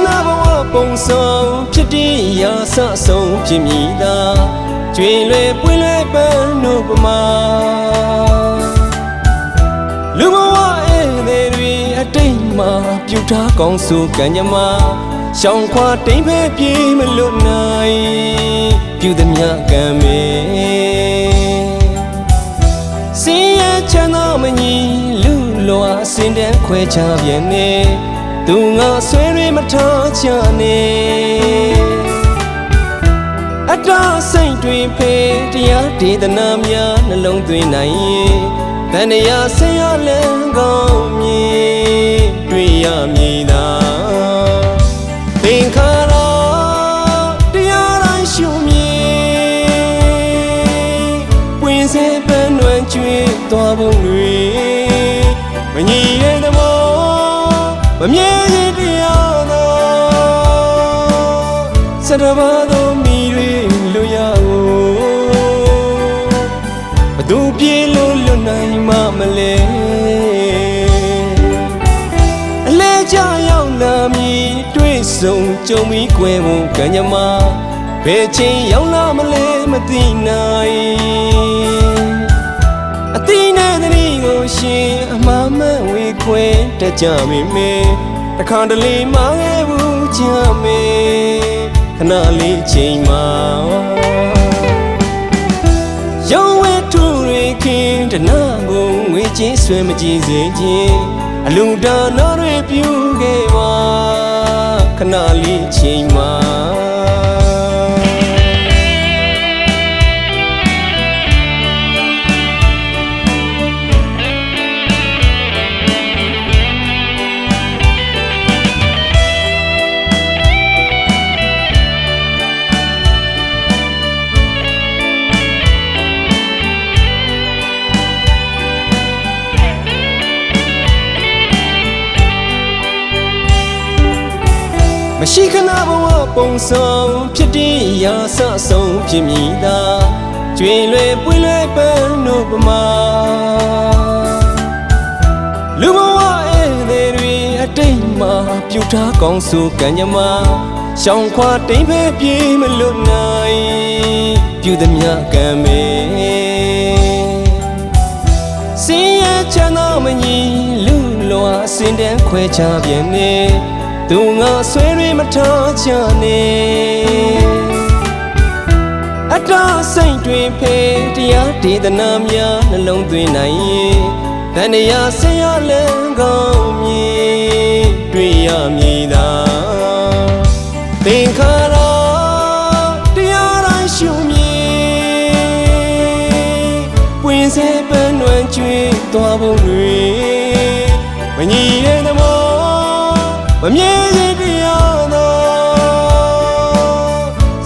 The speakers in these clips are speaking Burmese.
နာဘဝပုံဆောင်ဖြစ်တည်ရာဆဆုံးဖြစ်မိတာကျွေလွယ်ပွင့်လွယ်ပန်းတို့ပမာလူဘဝဧည့်သည်တွေအတိတ်မှာပြုထားကောင်းဆိုကံကြမ္မာရှောင်ခွာတိမ်ဖဲပြေးမလွတ်နိုင်ပြုသည်များကံမေစင်ရချမ်းသာမညီလူလွာစင်တန်းခွဲခြားပြန်နေသူငါဆွေတွေမထားချနေအတားစိတ်တွေဖေးတရားဒေသနာများနှလုံးသွင်းနိုင်ရင်ဗန္ဒရာဆရာလန်းကောင်းမြင်တွေ့ရမည်သာသင်္ခါရတရားတိုင်းရှုမြင်ပွင့်စေပန်းွယ်ကျွေးသွားပုံတွေမညီရဲ့သဘောမမြဲရင်တရားသောစတဘာသောမိတွေလွရဘသူပြေလို့လွတ်နိုင်မှမလဲအလဲကြရောက်လာမည်တွေ့ဆုံကြုံပြီးကွယ်ဖို့ကံကြမ္မာဘယ်ချိန်ရောက်လာမလဲမသိနိုင်အတိနဲ့တည်းကိုရှင်အမှားမှန်ဝေခွဲတတ်ကြမိမေတခါတလေမှခဲ့ဘူးကြမေခဏလေးချိန်မှာရောင်းဝဲထူတွေခင်တနာကိုငွေချင်းဆွဲမကြည့်စေခြင်းအလူဒါနာတွေပြုခဲ့ပါခဏလေးချိန်မှာမရှိခနာဘဝပုံဆောင်ဖြစ်တည်ရာဆဆုံးဖြစ်မိတာကျွေလွယ်ပွင့်လွယ်ပန်းတို့ပမာလူဘဝဧည့်သည်တွေအတိတ်မှာပြုထားကောင်းဆိုကံကြမ္မာရှောင်ခွာတိမ်ဖဲပြေးမလွတ်နိုင်ပြုသည်များကံမေစင်ရချမ်းသာမညီလူလွာစင်တန်းခွဲခြားပြန်နေသူငါဆွေတွေမထားချနေအတားစိတ်တွေဖေးတရားဒေသနာများနှလုံးသွင်းနိုင်ရင်ဗန္ဒရာဆရာလန်းကောင်းမြင်တွေ့ရမည်သာသင်္ခါရတရားတိုင်းရှုမြင်ပွင့်စေပန်းွယ်ကျွေးသွားပုံတွေမညီရဲ့သမောမမြဲရင်တရားသော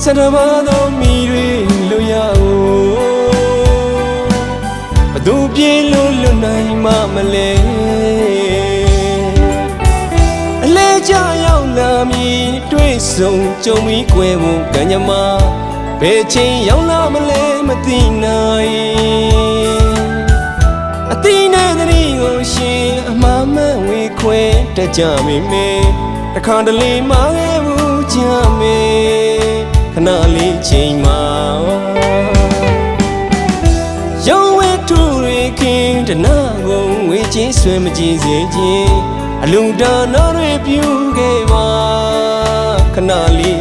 စတဘာသောမိတွေလွရဘသူပြေလို့လွတ်နိုင်မှမလဲအလဲကြရောက်လာမည်တွေ့ဆုံကြုံပြီးကွယ်ဖို့ကံကြမ္မာဘယ်ချိန်ရောက်လာမလဲမသိနိုင်အတိနဲ့တည်းကိုရှင်အမှားမှန်ဝေခွဲတတ်ကြမိမေတခါတလေမှခဲ့ဘူးကြမေခဏလေးချိန်မှာရောင်းဝဲထူတွေခင်တနာကိုငွေချင်းဆွဲမကြည့်စေခြင်းအလူဒါနာတွေပြုခဲ့ပါခဏလေး